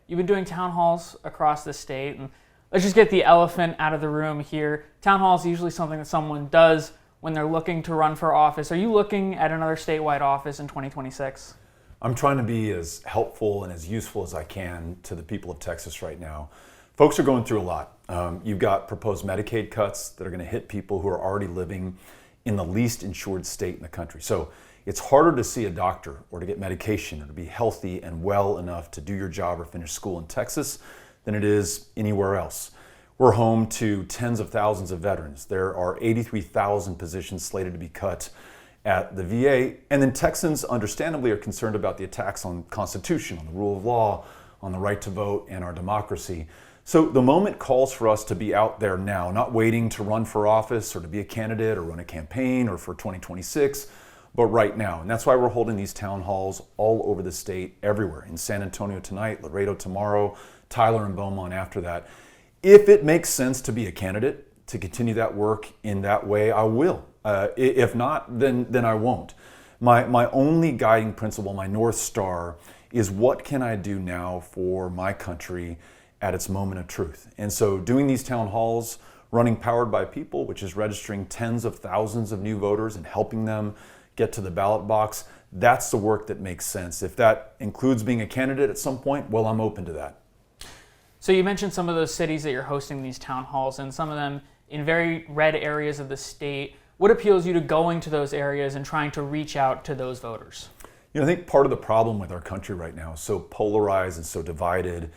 You've been doing town halls across the state, and let's just get the elephant out of the room here. Town hall is usually something that someone does when they're looking to run for office. Are you looking at another statewide office in 2026? I'm trying to be as helpful and as useful as I can to the people of Texas right now. Folks are going through a lot. You've got proposed Medicaid cuts that are going to hit people who are already living in the least insured state in the country. So it's harder to see a doctor or to get medication or to be healthy and well enough to do your job or finish school in Texas than it is anywhere else. We're home to tens of thousands of veterans. There are 83,000 positions slated to be cut at the VA. And then Texans understandably are concerned about the attacks on the Constitution, on the rule of law, on the right to vote, and our democracy. So the moment calls for us to be out there now, not waiting to run for office or to be a candidate or run a campaign or for 2026, but right now. And that's why we're holding these town halls all over the state, everywhere. In San Antonio tonight, Laredo tomorrow, Tyler and Beaumont after that. If it makes sense to be a candidate, to continue that work in that way, I will. If not, then I won't. My only guiding principle, my North Star, is what can I do now for my country at its moment of truth? And so doing these town halls, running Powered by People, which is registering tens of thousands of new voters and helping them get to the ballot box, that's the work that makes sense. If that includes being a candidate at some point, well, I'm open to that. So you mentioned some of those cities that you're hosting these town halls in, some of them in very red areas of the state. What appeals you to going to those areas and trying to reach out to those voters? I think part of the problem with our country right now, so polarized and so divided,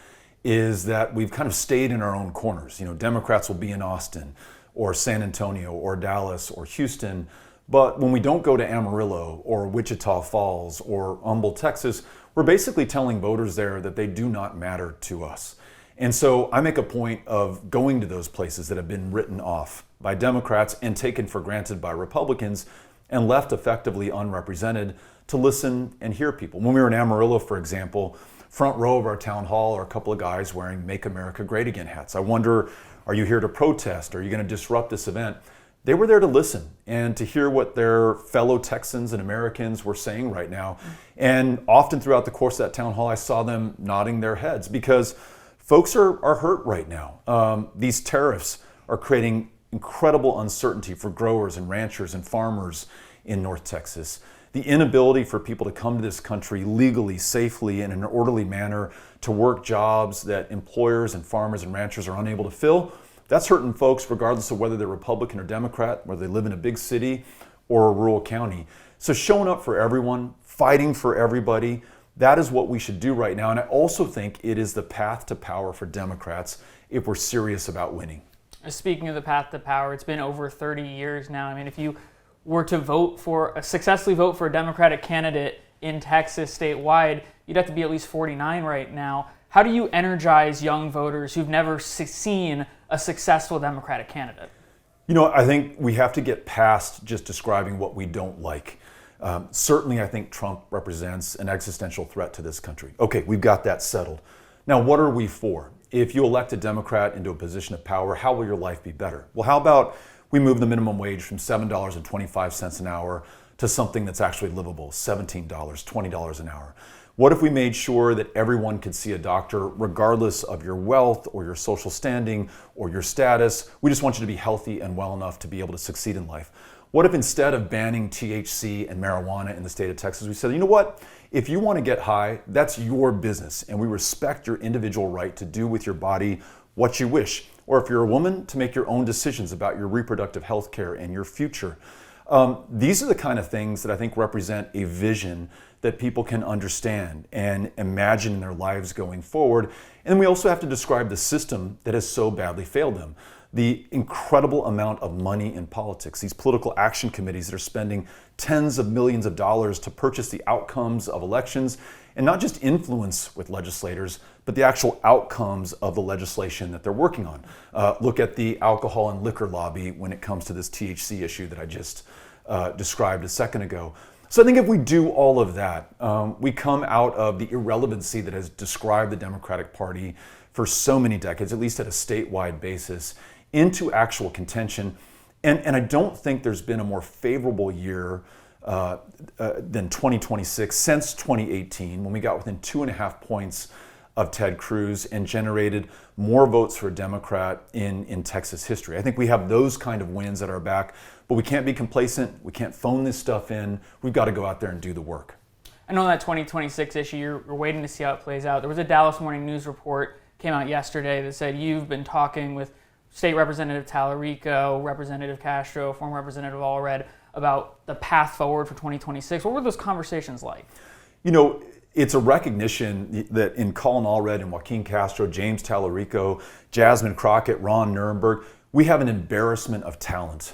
is that we've kind of stayed in our own corners. Democrats will be in Austin or San Antonio or Dallas or Houston, but when we don't go to Amarillo or Wichita Falls or Humble, Texas, we're basically telling voters there that they do not matter to us. And so I make a point of going to those places that have been written off by Democrats and taken for granted by Republicans and left effectively unrepresented to listen and hear people. When we were in Amarillo, for example, front row of our town hall are a couple of guys wearing Make America Great Again hats. I wonder, are you here to protest? Are you going to disrupt this event? They were there to listen and to hear what their fellow Texans and Americans were saying right now. And often throughout the course of that town hall, I saw them nodding their heads because folks are hurt right now. These tariffs are creating incredible uncertainty for growers and ranchers and farmers in North Texas. The inability for people to come to this country legally, safely, in an orderly manner to work jobs that employers and farmers and ranchers are unable to fill, that's hurting folks regardless of whether they're Republican or Democrat, whether they live in a big city or a rural county. So showing up for everyone, fighting for everybody, that is what we should do right now. And I also think it is the path to power for Democrats if we're serious about winning. Speaking of the path to power, it's been over 30 years now. I mean, if you were to successfully vote for a Democratic candidate in Texas statewide, you'd have to be at least 49 right now. How do you energize young voters who've never seen a successful Democratic candidate? I think we have to get past just describing what we don't like. Certainly, I think Trump represents an existential threat to this country. Okay, we've got that settled. Now, what are we for? If you elect a Democrat into a position of power, how will your life be better? Well, how about we move the minimum wage from $7.25 an hour to something that's actually livable, $17, $20 an hour? What if we made sure that everyone could see a doctor regardless of your wealth or your social standing or your status? We just want you to be healthy and well enough to be able to succeed in life. What if instead of banning THC and marijuana in the state of Texas, we said, you know what? If you want to get high, that's your business, and we respect your individual right to do with your body what you wish. Or if you're a woman, to make your own decisions about your reproductive health care and your future. These are the kind of things that I think represent a vision that people can understand and imagine in their lives going forward. And we also have to describe the system that has so badly failed them. The incredible amount of money in politics, these political action committees that are spending tens of millions of dollars to purchase the outcomes of elections, and not just influence with legislators, but the actual outcomes of the legislation that they're working on. Look at the alcohol and liquor lobby when it comes to this THC issue that I just described a second ago. So I think if we do all of that, we come out of the irrelevancy that has described the Democratic Party for so many decades, at least at a statewide basis, into actual contention. And I don't think there's been a more favorable year than 2026 since 2018, when we got within 2.5 points of Ted Cruz and generated more votes for a Democrat in Texas history. I think we have those kind of wins at our back, but we can't be complacent. We can't phone this stuff in. We've got to go out there and do the work. I know that 2026 issue, you're waiting to see how it plays out. There was a Dallas Morning News report came out yesterday that said you've been talking with State Representative Tallarico, Representative Castro, former Representative Allred about the path forward for 2026. What were those conversations like? You know, it's a recognition that in Colin Allred and Joaquin Castro, James Tallarico, Jasmine Crockett, Ron Nirenberg, we have an embarrassment of talent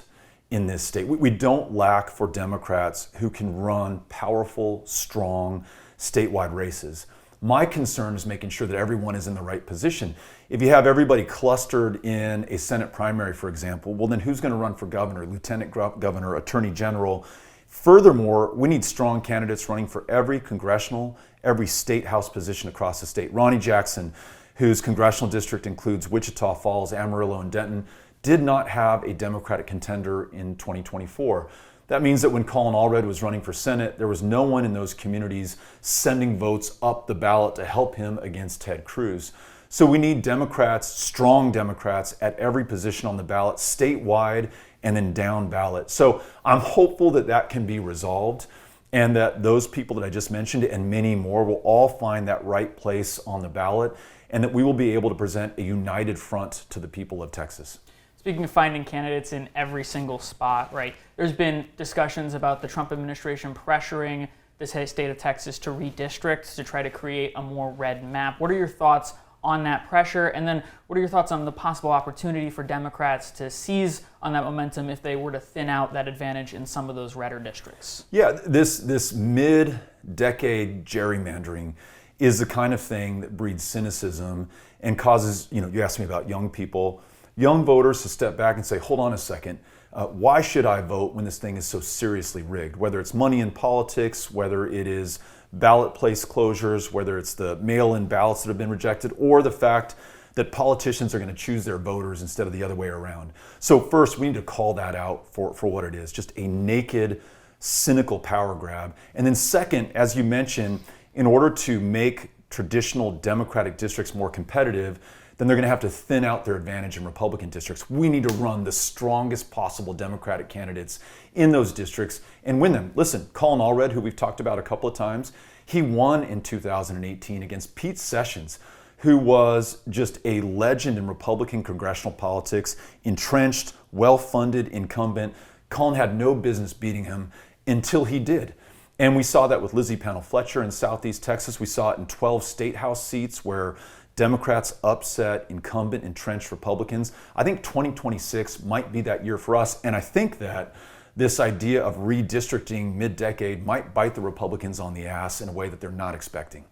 in this state. We don't lack for Democrats who can run powerful, strong, statewide races. My concern is making sure that everyone is in the right position. If you have everybody clustered in a Senate primary, for example, well then who's going to run for governor, lieutenant governor, attorney general? Furthermore, we need strong candidates running for every congressional, every state house position across the state. Ronnie Jackson, whose congressional district includes Wichita Falls, Amarillo, and Denton, did not have a Democratic contender in 2024. That means that when Colin Allred was running for Senate, there was no one in those communities sending votes up the ballot to help him against Ted Cruz. So we need Democrats, strong Democrats, at every position on the ballot, statewide and then down ballot. So I'm hopeful that that can be resolved and that those people that I just mentioned and many more will all find that right place on the ballot and that we will be able to present a united front to the people of Texas. Speaking of finding candidates in every single spot, right, there's been discussions about the Trump administration pressuring the state of Texas to redistrict to try to create a more red map. What are your thoughts on that pressure? And then what are your thoughts on the possible opportunity for Democrats to seize on that momentum if they were to thin out that advantage in some of those redder districts? Yeah, this mid-decade gerrymandering is the kind of thing that breeds cynicism and causes, you asked me about young people, young voters to step back and say, hold on a second, why should I vote when this thing is so seriously rigged? Whether it's money in politics, whether it is ballot place closures, whether it's the mail-in ballots that have been rejected, or the fact that politicians are going to choose their voters instead of the other way around. So first, we need to call that out for what it is, just a naked, cynical power grab. And then second, as you mentioned, in order to make traditional Democratic districts more competitive, then they're going to have to thin out their advantage in Republican districts. We need to run the strongest possible Democratic candidates in those districts and win them. Listen, Colin Allred, who we've talked about a couple of times, he won in 2018 against Pete Sessions, who was just a legend in Republican congressional politics, entrenched, well-funded incumbent. Colin had no business beating him until he did. And we saw that with Lizzie Panel Fletcher in Southeast Texas. We saw it in 12 state house seats where Democrats upset incumbent entrenched Republicans. I think 2026 might be that year for us. And I think that this idea of redistricting mid-decade might bite the Republicans on the ass in a way that they're not expecting.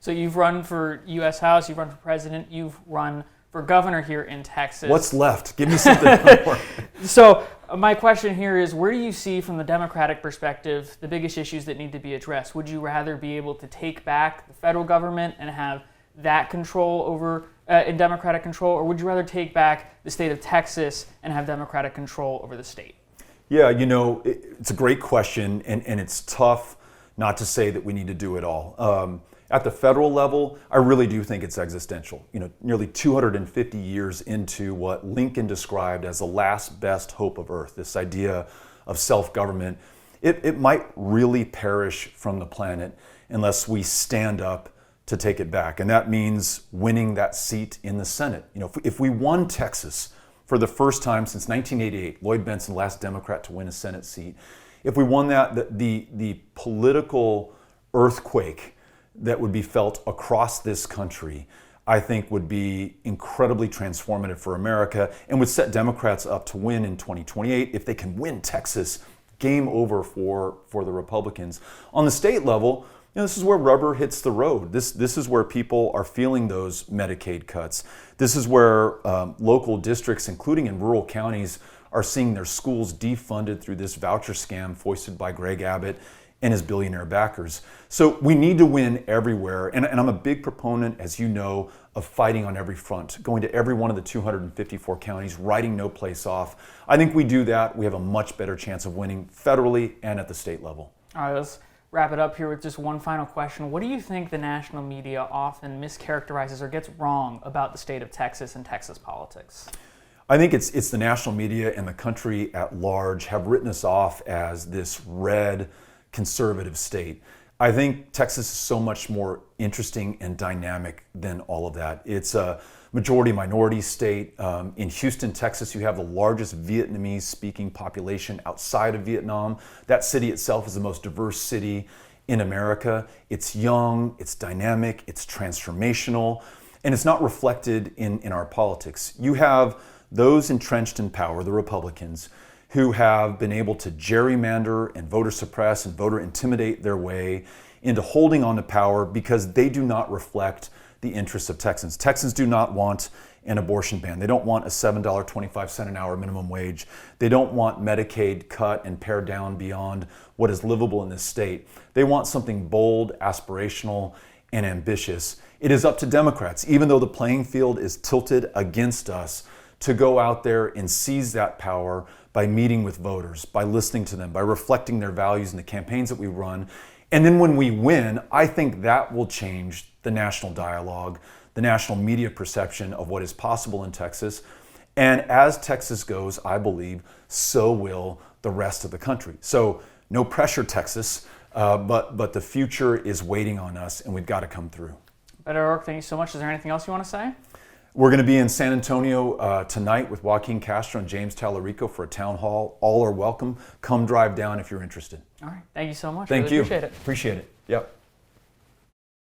So you've run for U.S. House, you've run for president, you've run for governor here in Texas. What's left? Give me something more. So my question here is, where do you see from the Democratic perspective the biggest issues that need to be addressed? Would you rather be able to take back the federal government and have that control over in Democratic control, or would you rather take back the state of Texas and have Democratic control over the state? Yeah, it's a great question, and it's tough not to say that we need to do it all. At the federal level, I really do think it's existential. Nearly 250 years into what Lincoln described as the last best hope of Earth, this idea of self-government, it might really perish from the planet unless we stand up to take it back. And that means winning that seat in the Senate. If we won Texas for the first time since 1988, Lloyd Bentsen, last Democrat to win a Senate seat, if we won that, the political earthquake that would be felt across this country, I think would be incredibly transformative for America and would set Democrats up to win in 2028. If they can win Texas, game over for the Republicans. On the state level, this is where rubber hits the road. This is where people are feeling those Medicaid cuts. This is where local districts, including in rural counties, are seeing their schools defunded through this voucher scam foisted by Greg Abbott and his billionaire backers. So we need to win everywhere. And I'm a big proponent, as you know, of fighting on every front, going to every one of the 254 counties, writing no place off. I think we do that, we have a much better chance of winning federally and at the state level. All right, let's wrap it up here with just one final question. What do you think the national media often mischaracterizes or gets wrong about the state of Texas and Texas politics? I think it's the national media and the country at large have written us off as this red conservative state. I think Texas is so much more interesting and dynamic than all of that. It's a majority minority state. In Houston, Texas, you have the largest Vietnamese speaking population outside of Vietnam. That city itself is the most diverse city in America. It's young, it's dynamic, it's transformational, and it's not reflected in our politics. You have those entrenched in power, the Republicans, who have been able to gerrymander and voter suppress and voter intimidate their way into holding on to power because they do not reflect the interests of Texans. Texans do not want an abortion ban. They don't want a $7.25 an hour minimum wage. They don't want Medicaid cut and pared down beyond what is livable in this state. They want something bold, aspirational, and ambitious. It is up to Democrats, even though the playing field is tilted against us, to go out there and seize that power by meeting with voters, by listening to them, by reflecting their values in the campaigns that we run. And then when we win, I think that will change the national dialogue, the national media perception of what is possible in Texas. And as Texas goes, I believe, so will the rest of the country. So no pressure, Texas, but the future is waiting on us and we've got to come through. Beto O'Rourke, thank you so much. Is there anything else you want to say? We're going to be in San Antonio tonight with Joaquin Castro and James Tallarico for a town hall. All are welcome. Come drive down if you're interested. All right. Thank you so much. Thank really you. Appreciate it. Appreciate it. Yep.